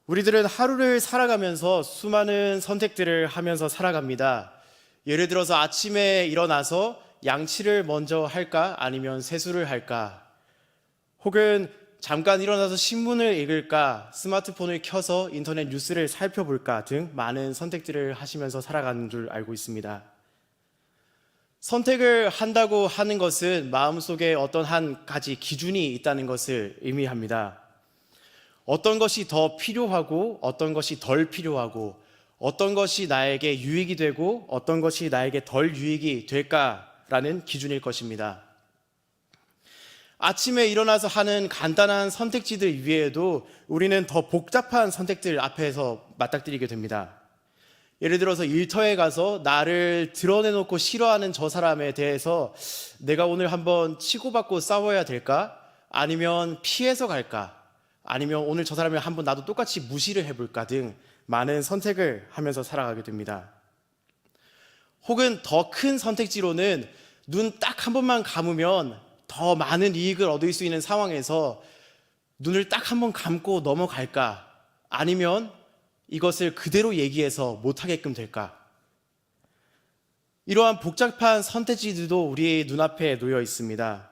우리들은 하루를 살아가면서 수많은 선택들을 하면서 살아갑니다. 예를 들어서 아침에 일어나서 양치를 먼저 할까? 아니면 세수를 할까? 혹은 잠깐 일어나서 신문을 읽을까? 스마트폰을 켜서 인터넷 뉴스를 살펴볼까? 등 많은 선택들을 하시면서 살아가는 줄 알고 있습니다. 선택을 한다고 하는 것은 마음속에 어떤 한 가지 기준이 있다는 것을 의미합니다. 어떤 것이 더 필요하고 어떤 것이 덜 필요하고 어떤 것이 나에게 유익이 되고 어떤 것이 나에게 덜 유익이 될까라는 기준일 것입니다. 아침에 일어나서 하는 간단한 선택지들 위에도 우리는 더 복잡한 선택들 앞에서 맞닥뜨리게 됩니다. 예를 들어서 일터에 가서 나를 드러내놓고 싫어하는 저 사람에 대해서 내가 오늘 한번 치고받고 싸워야 될까? 아니면 피해서 갈까? 아니면 오늘 저 사람을 한번 나도 똑같이 무시를 해볼까 등 많은 선택을 하면서 살아가게 됩니다. 혹은 더 큰 선택지로는 눈 딱 한 번만 감으면 더 많은 이익을 얻을 수 있는 상황에서 눈을 딱 한 번 감고 넘어갈까? 아니면 이것을 그대로 얘기해서 못하게끔 될까? 이러한 복잡한 선택지들도 우리의 눈앞에 놓여 있습니다.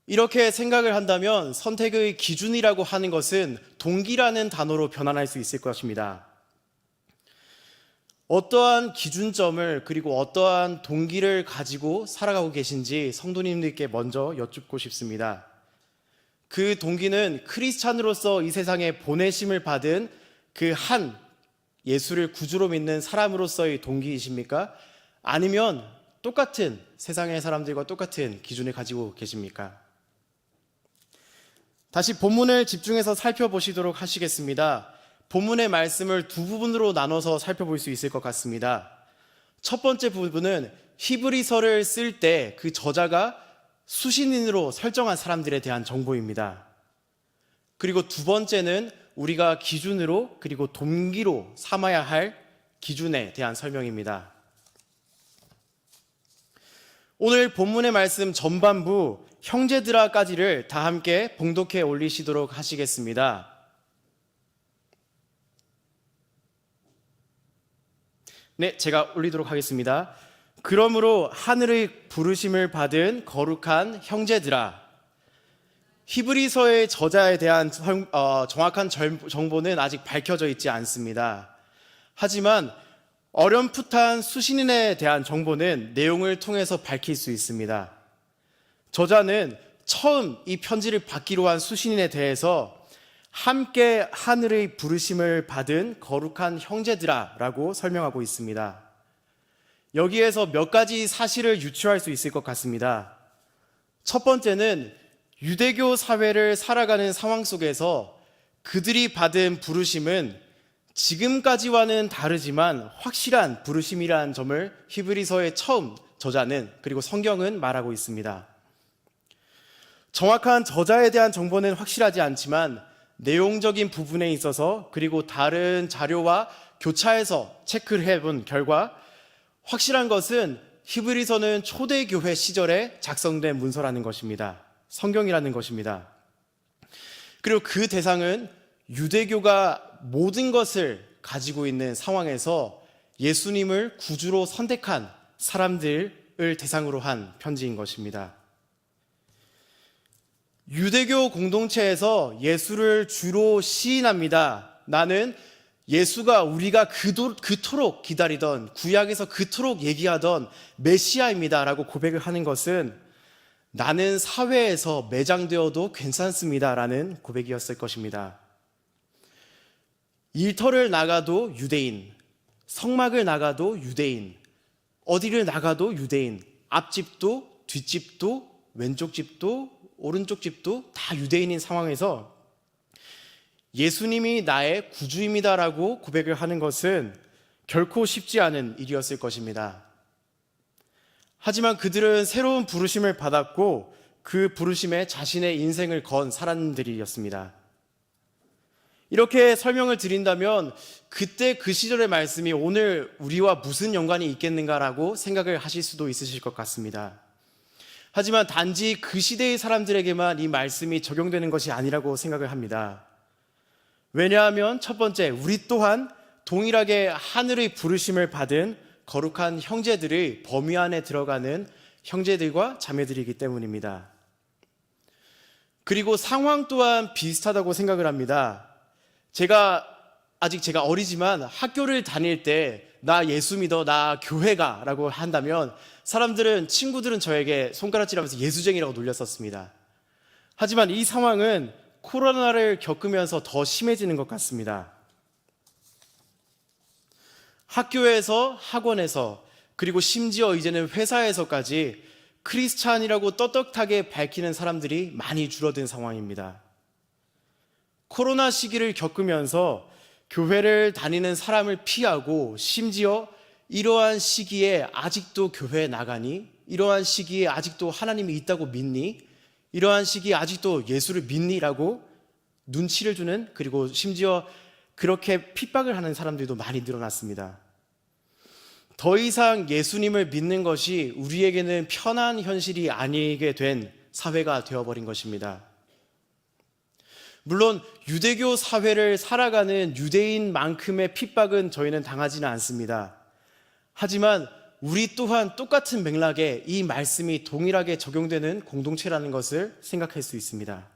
이렇게 생각을 한다면 선택의 기준이라고 하는 것은 동기라는 단어로 변환할 수 있을 것입니다. 어떠한 기준점을 그리고 어떠한 동기를 가지고 살아가고 계신지 성도님들께 먼저 여쭙고 싶습니다. 그 동기는 크리스찬으로서 이 세상에 보내심을 받은 그 한 예수를 구주로 믿는 사람으로서의 동기이십니까? 아니면 똑같은 세상의 사람들과 똑같은 기준을 가지고 계십니까? 다시 본문을 집중해서 살펴보시도록 하시겠습니다. 본문의 말씀을 두 부분으로 나눠서 살펴볼 수 있을 것 같습니다. 첫 번째 부분은 히브리서를 쓸 때 그 저자가 수신인으로 설정한 사람들에 대한 정보입니다. 그리고 두 번째는 우리가 기준으로 그리고 동기로 삼아야 할 기준에 대한 설명입니다. 오늘 본문의 말씀 전반부 형제들아까지를 다 함께 봉독해 올리시도록 하시겠습니다. 네, 제가 올리도록 하겠습니다. 그러므로 하늘의 부르심을 받은 거룩한 형제들아. 히브리서의 저자에 대한 정확한 정보는 아직 밝혀져 있지 않습니다. 하지만 어렴풋한 수신인에 대한 정보는 내용을 통해서 밝힐 수 있습니다. 저자는 처음 이 편지를 받기로 한 수신인에 대해서 함께 하늘의 부르심을 받은 거룩한 형제들아 라고 설명하고 있습니다. 여기에서 몇 가지 사실을 유추할 수 있을 것 같습니다. 첫 번째는 유대교 사회를 살아가는 상황 속에서 그들이 받은 부르심은 지금까지와는 다르지만 확실한 부르심이라는 점을 히브리서의 처음 저자는 그리고 성경은 말하고 있습니다. 정확한 저자에 대한 정보는 확실하지 않지만 내용적인 부분에 있어서 그리고 다른 자료와 교차해서 체크를 해본 결과 확실한 것은 히브리서는 초대교회 시절에 작성된 문서라는 것입니다. 성경이라는 것입니다. 그리고 그 대상은 유대교가 모든 것을 가지고 있는 상황에서 예수님을 구주로 선택한 사람들을 대상으로 한 편지인 것입니다. 유대교 공동체에서 예수를 주로 시인합니다. 나는 예수가 우리가 그토록 기다리던 구약에서 그토록 얘기하던 메시아입니다 라고 고백을 하는 것은 나는 사회에서 매장되어도 괜찮습니다 라는 고백이었을 것입니다. 일터를 나가도 유대인, 성막을 나가도 유대인, 어디를 나가도 유대인, 앞집도 뒷집도 왼쪽 집도 오른쪽 집도 다 유대인인 상황에서 예수님이 나의 구주입니다라고 고백을 하는 것은 결코 쉽지 않은 일이었을 것입니다. 하지만 그들은 새로운 부르심을 받았고 그 부르심에 자신의 인생을 건 사람들이었습니다. 이렇게 설명을 드린다면 그때 그 시절의 말씀이 오늘 우리와 무슨 연관이 있겠는가라고 생각을 하실 수도 있으실 것 같습니다. 하지만 단지 그 시대의 사람들에게만 이 말씀이 적용되는 것이 아니라고 생각을 합니다. 왜냐하면 첫 번째, 우리 또한 동일하게 하늘의 부르심을 받은 거룩한 형제들의 범위 안에 들어가는 형제들과 자매들이기 때문입니다. 그리고 상황 또한 비슷하다고 생각을 합니다. 아직 제가 어리지만 학교를 다닐 때 나 예수 믿어, 나 교회 가 라고 한다면 친구들은 저에게 손가락질하면서 예수쟁이라고 놀렸었습니다. 하지만 이 상황은 코로나를 겪으면서 더 심해지는 것 같습니다. 학교에서, 학원에서, 그리고 심지어 이제는 회사에서까지 크리스찬이라고 떳떳하게 밝히는 사람들이 많이 줄어든 상황입니다. 코로나 시기를 겪으면서 교회를 다니는 사람을 피하고, 심지어 이러한 시기에 아직도 교회에 나가니? 이러한 시기에 아직도 하나님이 있다고 믿니? 이러한 시기에 아직도 예수를 믿니? 라고 눈치를 주는, 그리고 심지어 그렇게 핍박을 하는 사람들도 많이 늘어났습니다. 더 이상 예수님을 믿는 것이 우리에게는 편한 현실이 아니게 된 사회가 되어버린 것입니다. 물론 유대교 사회를 살아가는 유대인만큼의 핍박은 저희는 당하지는 않습니다. 하지만 우리 또한 똑같은 맥락에 이 말씀이 동일하게 적용되는 공동체라는 것을 생각할 수 있습니다.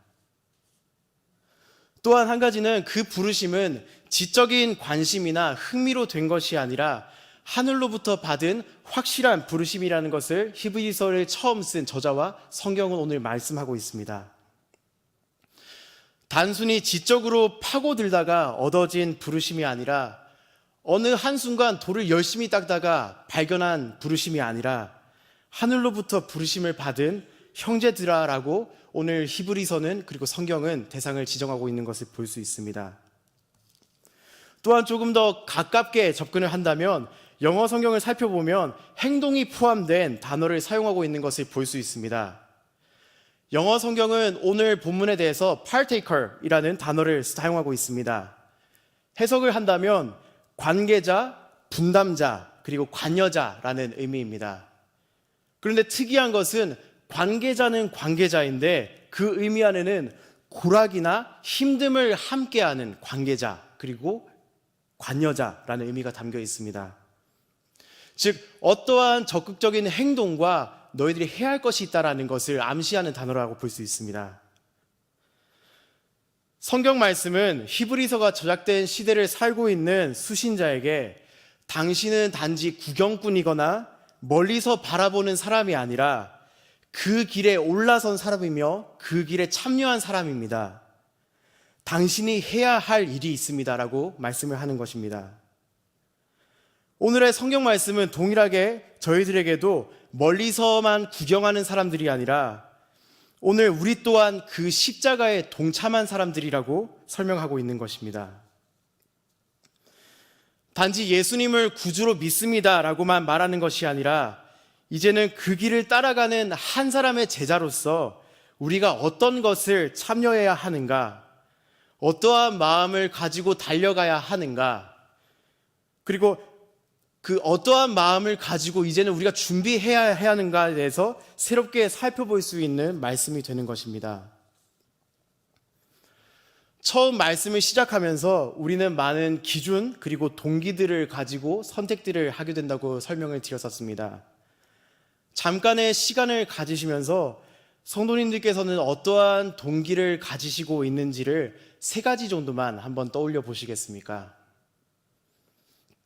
또한 한 가지는 그 부르심은 지적인 관심이나 흥미로 된 것이 아니라 하늘로부터 받은 확실한 부르심이라는 것을 히브리서를 처음 쓴 저자와 성경은 오늘 말씀하고 있습니다. 단순히 지적으로 파고들다가 얻어진 부르심이 아니라 어느 한순간 돌을 열심히 닦다가 발견한 부르심이 아니라 하늘로부터 부르심을 받은 형제들아라고 오늘 히브리서는, 그리고 성경은 대상을 지정하고 있는 것을 볼 수 있습니다. 또한 조금 더 가깝게 접근을 한다면 영어 성경을 살펴보면 행동이 포함된 단어를 사용하고 있는 것을 볼 수 있습니다. 영어 성경은 오늘 본문에 대해서 partaker이라는 단어를 사용하고 있습니다. 해석을 한다면 관계자, 분담자, 그리고 관여자라는 의미입니다. 그런데 특이한 것은 관계자는 관계자인데 그 의미 안에는 고락이나 힘듦을 함께하는 관계자, 그리고 관여자라는 의미가 담겨 있습니다. 즉 어떠한 적극적인 행동과 너희들이 해야 할 것이 있다라는 것을 암시하는 단어라고 볼 수 있습니다. 성경 말씀은 히브리서가 저작된 시대를 살고 있는 수신자에게 당신은 단지 구경꾼이거나 멀리서 바라보는 사람이 아니라 그 길에 올라선 사람이며 그 길에 참여한 사람입니다. 당신이 해야 할 일이 있습니다라고 말씀을 하는 것입니다. 오늘의 성경 말씀은 동일하게 저희들에게도 멀리서만 구경하는 사람들이 아니라 오늘 우리 또한 그 십자가에 동참한 사람들이라고 설명하고 있는 것입니다. 단지 예수님을 구주로 믿습니다라고만 말하는 것이 아니라 이제는 그 길을 따라가는 한 사람의 제자로서 우리가 어떤 것을 참여해야 하는가, 어떠한 마음을 가지고 달려가야 하는가, 그리고 그 어떠한 마음을 가지고 이제는 우리가 준비해야 하는가에 대해서 새롭게 살펴볼 수 있는 말씀이 되는 것입니다. 처음 말씀을 시작하면서 우리는 많은 기준 그리고 동기들을 가지고 선택들을 하게 된다고 설명을 드렸었습니다. 잠깐의 시간을 가지시면서 성도님들께서는 어떠한 동기를 가지시고 있는지를 3가지 정도만 한번 떠올려 보시겠습니까?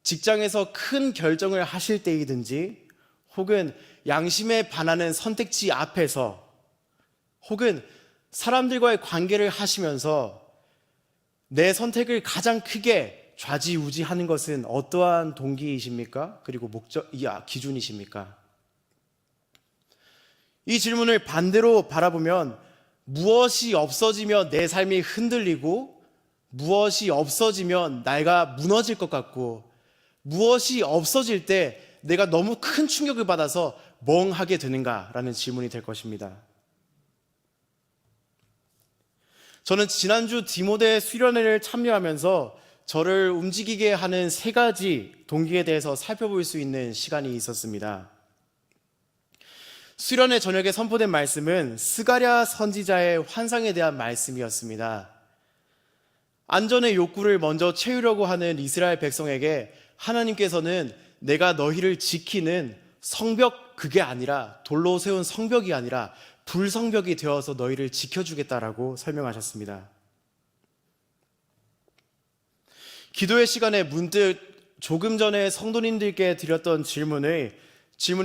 직장에서 큰 결정을 하실 때이든지, 혹은 양심에 반하는 선택지 앞에서, 혹은 사람들과의 관계를 하시면서 내 선택을 가장 크게 좌지우지하는 것은 어떠한 동기이십니까? 그리고 기준이십니까? 이 질문을 반대로 바라보면 무엇이 없어지면 내 삶이 흔들리고, 무엇이 없어지면 내가 무너질 것 같고, 무엇이 없어질 때 내가 너무 큰 충격을 받아서 멍하게 되는가라는 질문이 될 것입니다. 저는 지난주 디모데 수련회를 참여하면서 저를 움직이게 하는 3가지 동기에 대해서 살펴볼 수 있는 시간이 있었습니다. 수련회 저녁에 선포된 말씀은 스가랴 선지자의 환상에 대한 말씀이었습니다. 안전의 욕구를 먼저 채우려고 하는 이스라엘 백성에게 하나님께서는 내가 너희를 지키는 성벽, 그게 아니라 돌로 세운 성벽이 아니라 불성벽이 되어서 너희를 지켜주겠다라고 설명하셨습니다. 기도의 시간에 문득 조금 전에 성도님들께 드렸던 질문이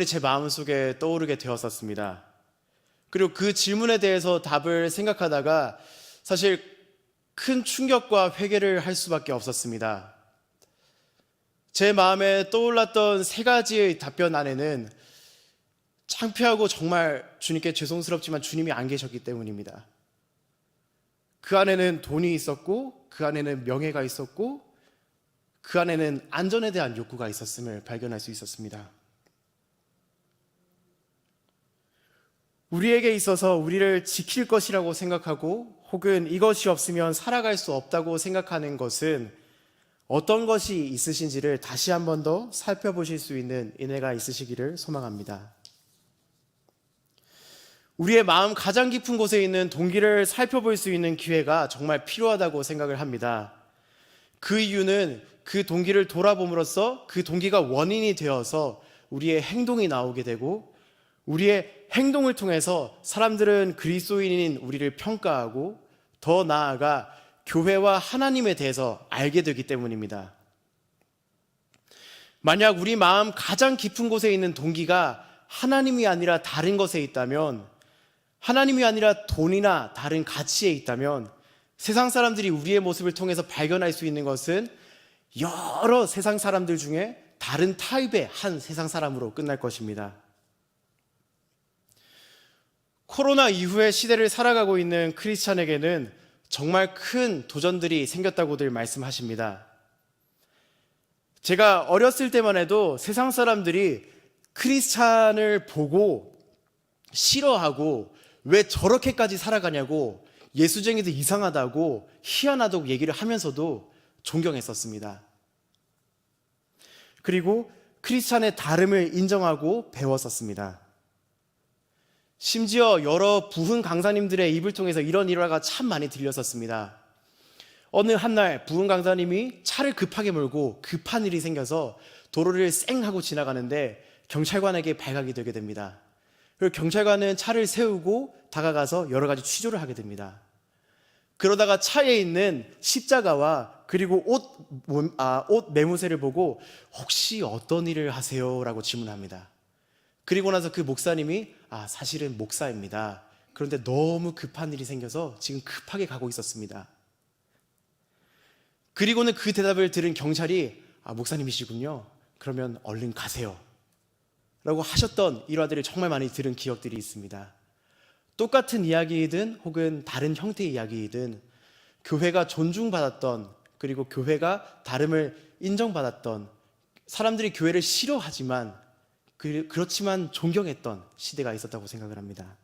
제 마음속에 떠오르게 되었었습니다. 그리고 그 질문에 대해서 답을 생각하다가 사실 큰 충격과 회개를 할 수밖에 없었습니다. 제 마음에 떠올랐던 세 가지의 답변 안에는 창피하고 정말 주님께 죄송스럽지만 주님이 안 계셨기 때문입니다. 그 안에는 돈이 있었고, 그 안에는 명예가 있었고, 그 안에는 안전에 대한 욕구가 있었음을 발견할 수 있었습니다. 우리에게 있어서 우리를 지킬 것이라고 생각하고 혹은 이것이 없으면 살아갈 수 없다고 생각하는 것은 어떤 것이 있으신지를 다시 한 번 더 살펴보실 수 있는 은혜가 있으시기를 소망합니다. 우리의 마음 가장 깊은 곳에 있는 동기를 살펴볼 수 있는 기회가 정말 필요하다고 생각을 합니다. 그 이유는 그 동기를 돌아봄으로써 그 동기가 원인이 되어서 우리의 행동이 나오게 되고 우리의 행동을 통해서 사람들은 그리스도인인 우리를 평가하고 더 나아가 교회와 하나님에 대해서 알게 되기 때문입니다. 만약 우리 마음 가장 깊은 곳에 있는 동기가 하나님이 아니라 다른 것에 있다면, 하나님이 아니라 돈이나 다른 가치에 있다면 세상 사람들이 우리의 모습을 통해서 발견할 수 있는 것은 여러 세상 사람들 중에 다른 타입의 한 세상 사람으로 끝날 것입니다. 코로나 이후의 시대를 살아가고 있는 크리스찬에게는 정말 큰 도전들이 생겼다고들 말씀하십니다. 제가 어렸을 때만 해도 세상 사람들이 크리스찬을 보고 싫어하고 왜 저렇게까지 살아가냐고 예수쟁이들 이상하다고 희한하다고 얘기를 하면서도 존경했었습니다. 그리고 크리스찬의 다름을 인정하고 배웠었습니다. 심지어 여러 부흥 강사님들의 입을 통해서 이런 일화가 참 많이 들렸었습니다. 어느 한날 부흥 강사님이 차를 급하게 몰고 급한 일이 생겨서 도로를 쌩 하고 지나가는데 경찰관에게 발각이 되게 됩니다. 그리고 경찰관은 차를 세우고 다가가서 여러 가지 취조를 하게 됩니다. 그러다가 차에 있는 십자가와 그리고 옷 매무새를 보고 혹시 어떤 일을 하세요? 라고 질문합니다. 그리고 나서 그 목사님이 사실은 목사입니다. 그런데 너무 급한 일이 생겨서 지금 급하게 가고 있었습니다. 그리고는 그 대답을 들은 경찰이 목사님이시군요. 그러면 얼른 가세요. 라고 하셨던 일화들을 정말 많이 들은 기억들이 있습니다. 똑같은 이야기이든 혹은 다른 형태의 이야기이든 교회가 존중받았던 그리고 교회가 다름을 인정받았던 사람들이 교회를 싫어하지만 그렇지만 존경했던 시대가 있었다고 생각을 합니다.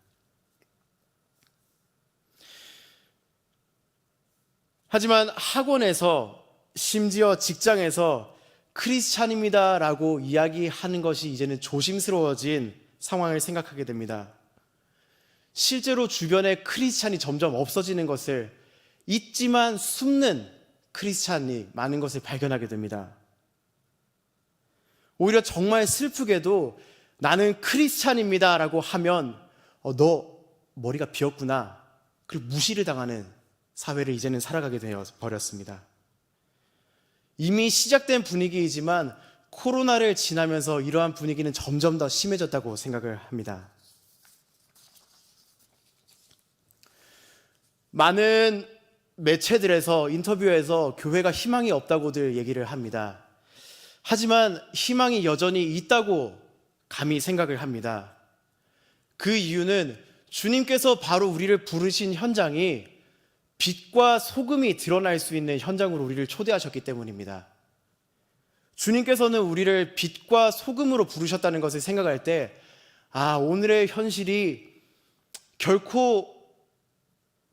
하지만 학원에서 심지어 직장에서 크리스찬입니다 라고 이야기하는 것이 이제는 조심스러워진 상황을 생각하게 됩니다. 실제로 주변에 크리스찬이 점점 없어지는 것을 있지만 숨는 크리스찬이 많은 것을 발견하게 됩니다. 오히려 정말 슬프게도 나는 크리스찬입니다 라고 하면 너 머리가 비었구나 그리고 무시를 당하는 사회를 이제는 살아가게 되어 버렸습니다. 이미 시작된 분위기이지만 코로나를 지나면서 이러한 분위기는 점점 더 심해졌다고 생각을 합니다. 많은 매체들에서 인터뷰에서 교회가 희망이 없다고들 얘기를 합니다. 하지만 희망이 여전히 있다고 감히 생각을 합니다. 그 이유는 주님께서 바로 우리를 부르신 현장이 빛과 소금이 드러날 수 있는 현장으로 우리를 초대하셨기 때문입니다. 주님께서는 우리를 빛과 소금으로 부르셨다는 것을 생각할 때 오늘의 현실이 결코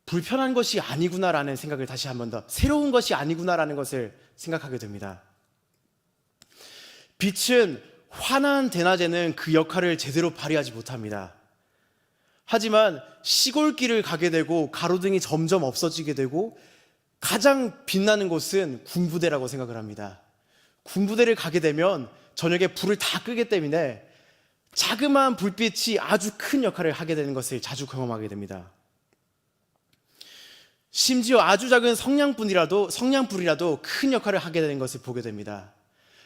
불편한 것이 아니구나라는 생각을 다시 한 번 더 새로운 것이 아니구나라는 것을 생각하게 됩니다. 빛은 환한 대낮에는 그 역할을 제대로 발휘하지 못합니다. 하지만 시골길을 가게 되고 가로등이 점점 없어지게 되고 가장 빛나는 곳은 군부대라고 생각을 합니다. 군부대를 가게 되면 저녁에 불을 다 끄기 때문에 자그마한 불빛이 아주 큰 역할을 하게 되는 것을 자주 경험하게 됩니다. 심지어 아주 작은 성냥불이라도 큰 역할을 하게 되는 것을 보게 됩니다.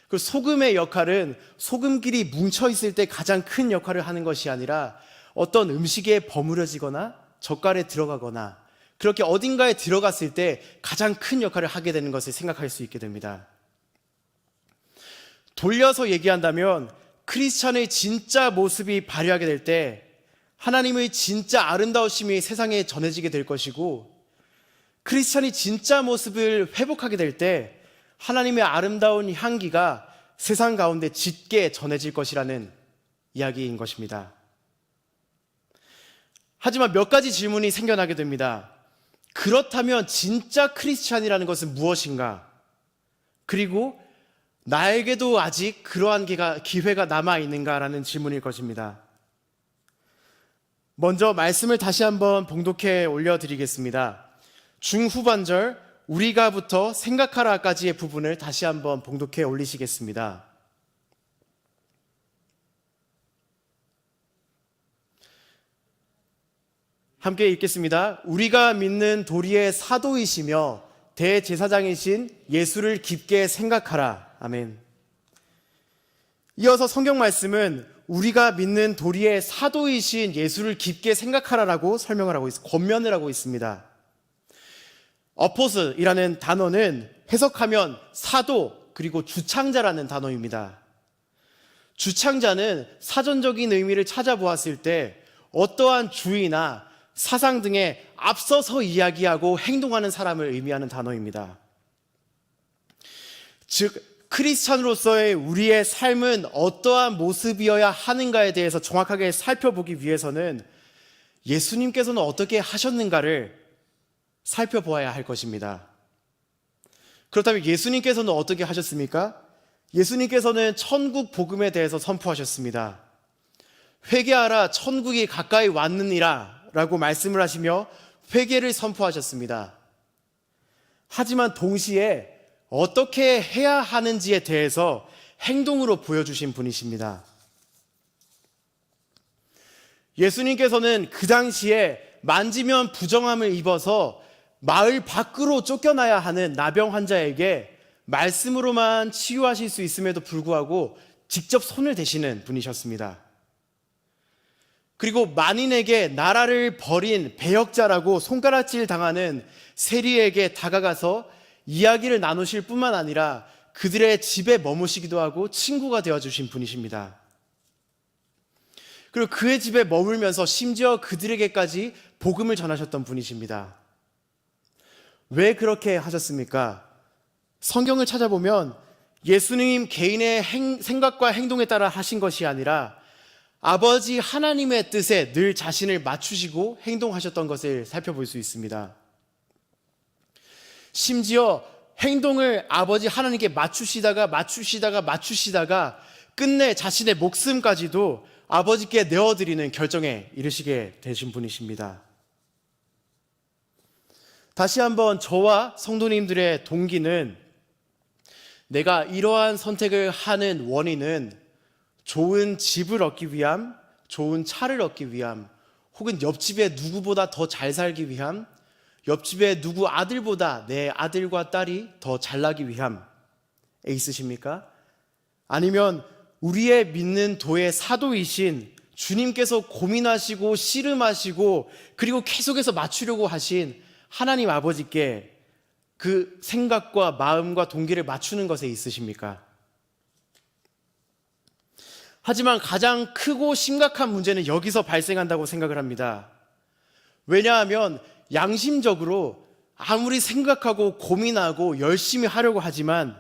그 소금의 역할은 소금끼리 뭉쳐 있을 때 가장 큰 역할을 하는 것이 아니라 어떤 음식에 버무려지거나 젓갈에 들어가거나 그렇게 어딘가에 들어갔을 때 가장 큰 역할을 하게 되는 것을 생각할 수 있게 됩니다. 돌려서 얘기한다면 크리스찬의 진짜 모습이 발휘하게 될 때 하나님의 진짜 아름다우심이 세상에 전해지게 될 것이고, 크리스찬이 진짜 모습을 회복하게 될 때 하나님의 아름다운 향기가 세상 가운데 짙게 전해질 것이라는 이야기인 것입니다. 하지만 몇 가지 질문이 생겨나게 됩니다. 그렇다면 진짜 크리스찬이라는 것은 무엇인가? 그리고 나에게도 아직 그러한 기회가 남아있는가라는 질문일 것입니다. 먼저 말씀을 다시 한번 봉독해 올려드리겠습니다. 중후반절 우리가부터 생각하라까지의 부분을 다시 한번 봉독해 올리시겠습니다. 함께 읽겠습니다. 우리가 믿는 도리의 사도이시며 대제사장이신 예수를 깊게 생각하라. 아멘. 이어서 성경 말씀은 우리가 믿는 도리의 사도이신 예수를 깊게 생각하라라고 설명을 하고 있습니다. 권면을 하고 있습니다. 어포슬이라는 단어는 해석하면 사도 그리고 주창자라는 단어입니다. 주창자는 사전적인 의미를 찾아보았을 때 어떠한 주의나 사상 등에 앞서서 이야기하고 행동하는 사람을 의미하는 단어입니다. 즉 크리스찬으로서의 우리의 삶은 어떠한 모습이어야 하는가에 대해서 정확하게 살펴보기 위해서는 예수님께서는 어떻게 하셨는가를 살펴보아야 할 것입니다. 그렇다면 예수님께서는 어떻게 하셨습니까? 예수님께서는 천국 복음에 대해서 선포하셨습니다. 회개하라, 천국이 가까이 왔느니라 라고 말씀을 하시며 회개를 선포하셨습니다. 하지만 동시에 어떻게 해야 하는지에 대해서 행동으로 보여주신 분이십니다. 예수님께서는 그 당시에 만지면 부정함을 입어서 마을 밖으로 쫓겨나야 하는 나병 환자에게 말씀으로만 치유하실 수 있음에도 불구하고 직접 손을 대시는 분이셨습니다. 그리고 만인에게 나라를 버린 배역자라고 손가락질 당하는 세리에게 다가가서 이야기를 나누실 뿐만 아니라 그들의 집에 머무시기도 하고 친구가 되어주신 분이십니다. 그리고 그의 집에 머물면서 심지어 그들에게까지 복음을 전하셨던 분이십니다. 왜 그렇게 하셨습니까? 성경을 찾아보면 예수님 개인의 생각과 행동에 따라 하신 것이 아니라 아버지 하나님의 뜻에 늘 자신을 맞추시고 행동하셨던 것을 살펴볼 수 있습니다. 심지어 행동을 아버지 하나님께 맞추시다가 끝내 자신의 목숨까지도 아버지께 내어드리는 결정에 이르시게 되신 분이십니다. 다시 한번 저와 성도님들의 동기는 내가 이러한 선택을 하는 원인은 좋은 집을 얻기 위함, 좋은 차를 얻기 위함, 혹은 옆집에 누구보다 더 잘 살기 위함, 옆집에 누구 아들보다 내 아들과 딸이 더 잘나기 위함에 있으십니까? 아니면 우리의 믿는 도의 사도이신 주님께서 고민하시고 씨름하시고 그리고 계속해서 맞추려고 하신 하나님 아버지께 그 생각과 마음과 동기를 맞추는 것에 있으십니까? 하지만 가장 크고 심각한 문제는 여기서 발생한다고 생각을 합니다. 왜냐하면 양심적으로 아무리 생각하고 고민하고 열심히 하려고 하지만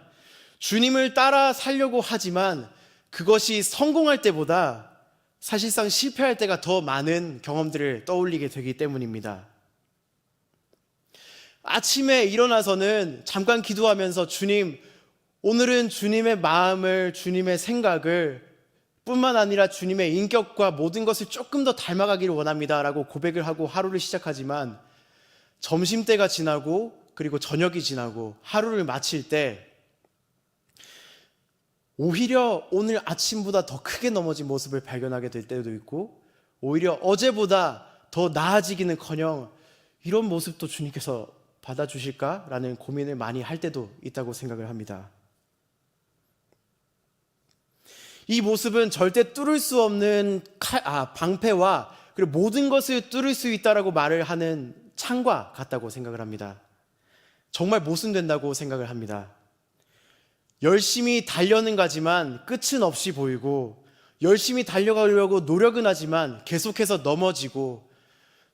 주님을 따라 살려고 하지만 그것이 성공할 때보다 사실상 실패할 때가 더 많은 경험들을 떠올리게 되기 때문입니다. 아침에 일어나서는 잠깐 기도하면서 주님, 오늘은 주님의 마음을, 주님의 생각을 뿐만 아니라 주님의 인격과 모든 것을 조금 더 닮아가기를 원합니다 라고 고백을 하고 하루를 시작하지만 점심때가 지나고 그리고 저녁이 지나고 하루를 마칠 때 오히려 오늘 아침보다 더 크게 넘어진 모습을 발견하게 될 때도 있고 오히려 어제보다 더 나아지기는커녕 이런 모습도 주님께서 받아주실까라는 고민을 많이 할 때도 있다고 생각을 합니다. 이 모습은 절대 뚫을 수 없는 방패와 그리고 모든 것을 뚫을 수 있다라고 말을 하는 창과 같다고 생각을 합니다. 정말 모순된다고 생각을 합니다. 열심히 달려는 가지만 끝은 없이 보이고 열심히 달려가려고 노력은 하지만 계속해서 넘어지고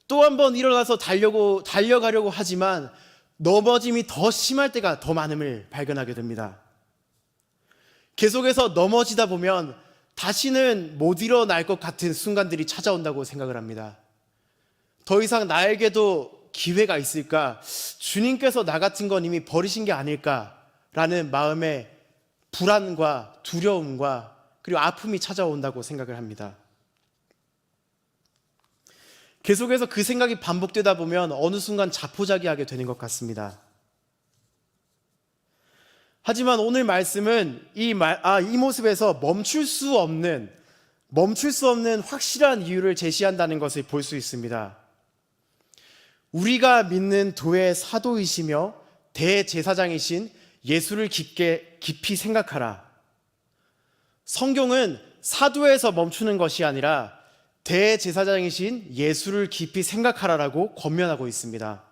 또 한 번 일어나서 달려가려고 하지만 넘어짐이 더 심할 때가 더 많음을 발견하게 됩니다. 계속해서 넘어지다 보면 다시는 못 일어날 것 같은 순간들이 찾아온다고 생각을 합니다. 더 이상 나에게도 기회가 있을까? 주님께서 나 같은 건 이미 버리신 게 아닐까라는 마음의 불안과 두려움과 그리고 아픔이 찾아온다고 생각을 합니다. 계속해서 그 생각이 반복되다 보면 어느 순간 자포자기하게 되는 것 같습니다. 하지만 오늘 말씀은 이 모습에서 멈출 수 없는 확실한 이유를 제시한다는 것을 볼 수 있습니다. 우리가 믿는 도의 사도이시며 대제사장이신 예수를 깊이 생각하라. 성경은 사도에서 멈추는 것이 아니라 대제사장이신 예수를 깊이 생각하라라고 권면하고 있습니다.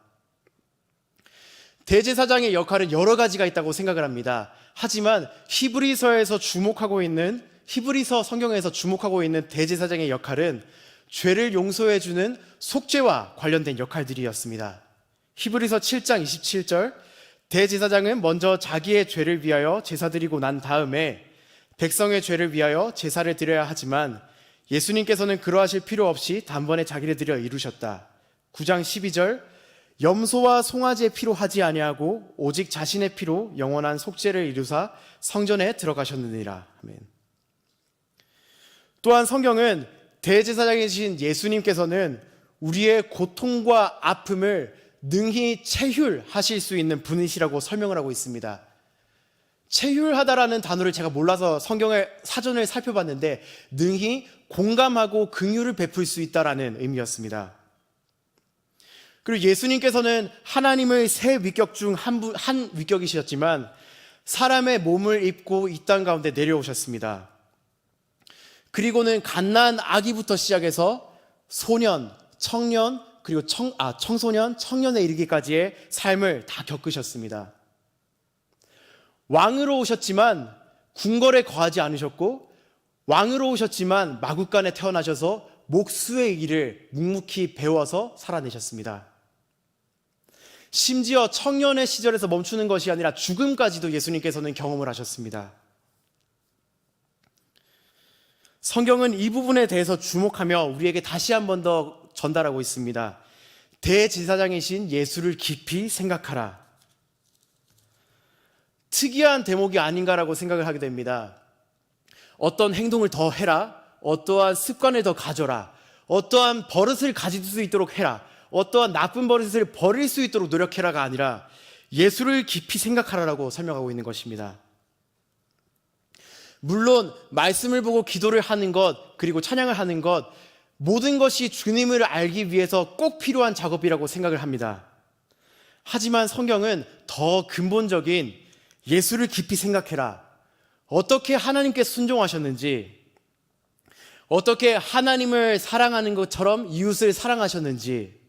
대제사장의 역할은 여러 가지가 있다고 생각을 합니다. 하지만 히브리서 성경에서 주목하고 있는 대제사장의 역할은 죄를 용서해주는 속죄와 관련된 역할들이었습니다. 히브리서 7장 27절 대제사장은 먼저 자기의 죄를 위하여 제사 드리고 난 다음에 백성의 죄를 위하여 제사를 드려야 하지만 예수님께서는 그러하실 필요 없이 단번에 자기를 드려 이루셨다. 9장 12절 염소와 송아지의 피로 하지 아니하고 오직 자신의 피로 영원한 속죄를 이루사 성전에 들어가셨느니라. 아멘. 또한 성경은 대제사장이신 예수님께서는 우리의 고통과 아픔을 능히 체휼하실 수 있는 분이시라고 설명을 하고 있습니다. 체휼하다라는 단어를 제가 몰라서 성경의 사전을 살펴봤는데 능히 공감하고 긍휼을 베풀 수 있다라는 의미였습니다. 그리고 예수님께서는 하나님의 세 위격 중 한 위격이셨지만 사람의 몸을 입고 이 땅 가운데 내려오셨습니다. 그리고는 갓난 아기부터 시작해서 소년, 청년, 그리고 청소년, 청년에 이르기까지의 삶을 다 겪으셨습니다. 왕으로 오셨지만 궁궐에 거하지 않으셨고 왕으로 오셨지만 마국간에 태어나셔서 목수의 일을 묵묵히 배워서 살아내셨습니다. 심지어 청년의 시절에서 멈추는 것이 아니라 죽음까지도 예수님께서는 경험을 하셨습니다. 성경은 이 부분에 대해서 주목하며 우리에게 다시 한 번 더 전달하고 있습니다. 대제사장이신 예수를 깊이 생각하라. 특이한 대목이 아닌가라고 생각을 하게 됩니다. 어떤 행동을 더 해라, 어떠한 습관을 더 가져라, 어떠한 버릇을 가질 수 있도록 해라, 어떠한 나쁜 버릇을 버릴 수 있도록 노력해라가 아니라 예수를 깊이 생각하라라고 설명하고 있는 것입니다. 물론 말씀을 보고 기도를 하는 것 그리고 찬양을 하는 것 모든 것이 주님을 알기 위해서 꼭 필요한 작업이라고 생각을 합니다. 하지만 성경은 더 근본적인 예수를 깊이 생각해라. 어떻게 하나님께 순종하셨는지, 어떻게 하나님을 사랑하는 것처럼 이웃을 사랑하셨는지,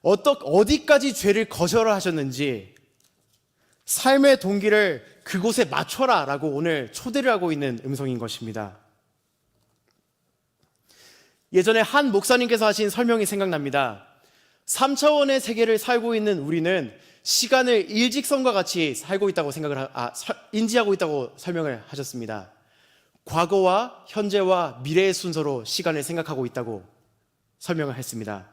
어디까지 죄를 거절하셨는지 삶의 동기를 그곳에 맞춰라 라고 오늘 초대를 하고 있는 음성인 것입니다. 예전에 한 목사님께서 하신 설명이 생각납니다. 3차원의 세계를 살고 있는 우리는 시간을 일직선과 같이 살고 있다고 인지하고 있다고 설명을 하셨습니다. 과거와 현재와 미래의 순서로 시간을 생각하고 있다고 설명을 했습니다.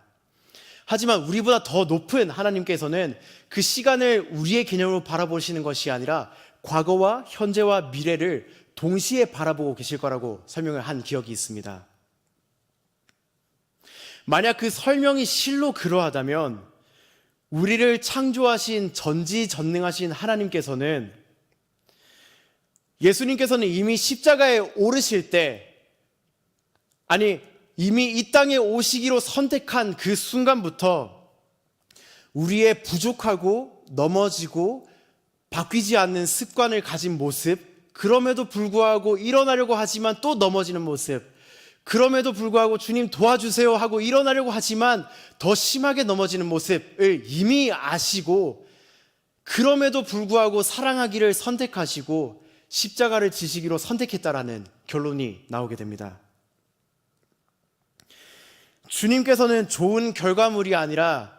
하지만 우리보다 더 높은 하나님께서는 그 시간을 우리의 개념으로 바라보시는 것이 아니라 과거와 현재와 미래를 동시에 바라보고 계실 거라고 설명을 한 기억이 있습니다. 만약 그 설명이 실로 그러하다면 우리를 창조하신 전지전능하신 하나님께서는, 예수님께서는 이미 십자가에 오르실 때, 아니 이미 이 땅에 오시기로 선택한 그 순간부터 우리의 부족하고 넘어지고 바뀌지 않는 습관을 가진 모습, 그럼에도 불구하고 일어나려고 하지만 또 넘어지는 모습, 그럼에도 불구하고 주님 도와주세요 하고 일어나려고 하지만 더 심하게 넘어지는 모습을 이미 아시고, 그럼에도 불구하고 사랑하기를 선택하시고 십자가를 지시기로 선택했다라는 결론이 나오게 됩니다. 주님께서는 좋은 결과물이 아니라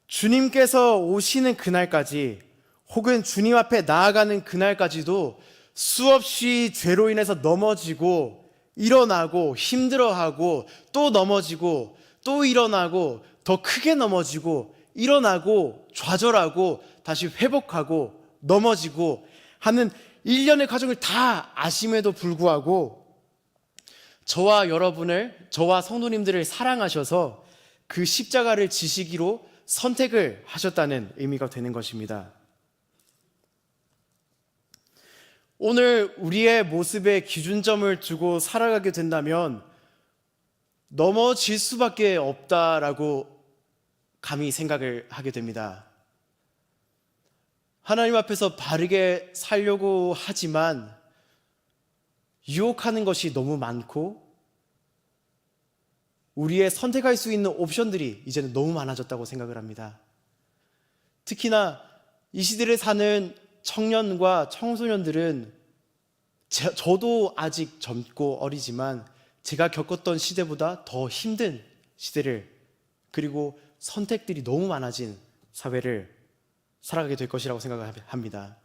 주님께서 오시는 그날까지, 혹은 주님 앞에 나아가는 그날까지도 수없이 죄로 인해서 넘어지고 일어나고 힘들어하고 또 넘어지고 또 일어나고 더 크게 넘어지고 일어나고 좌절하고 다시 회복하고 넘어지고 하는 일련의 과정을 다 아심에도 불구하고 저와 여러분을, 저와 성도님들을 사랑하셔서 그 십자가를 지시기로 선택을 하셨다는 의미가 되는 것입니다. 오늘 우리의 모습에 기준점을 두고 살아가게 된다면 넘어질 수밖에 없다라고 감히 생각을 하게 됩니다. 하나님 앞에서 바르게 살려고 하지만 유혹하는 것이 너무 많고 우리의 선택할 수 있는 옵션들이 이제는 너무 많아졌다고 생각을 합니다. 특히나 이 시대를 사는 청년과 청소년들은 저도 아직 젊고 어리지만 제가 겪었던 시대보다 더 힘든 시대를, 그리고 선택들이 너무 많아진 사회를 살아가게 될 것이라고 생각합니다.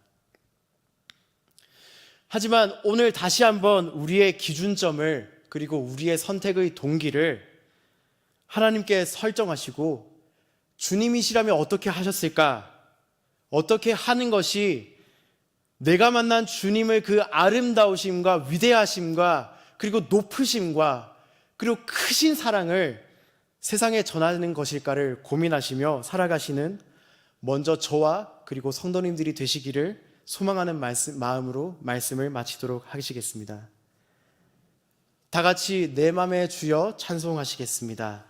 하지만 오늘 다시 한번 우리의 기준점을, 그리고 우리의 선택의 동기를 하나님께 설정하시고, 주님이시라면 어떻게 하셨을까? 어떻게 하는 것이 내가 만난 주님의 그 아름다우심과 위대하심과 그리고 높으심과 그리고 크신 사랑을 세상에 전하는 것일까를 고민하시며 살아가시는 먼저 저와 그리고 성도님들이 되시기를 소망하는 마음으로 말씀을 마치도록 하시겠습니다. 다 같이 내 맘에 주여 찬송하시겠습니다.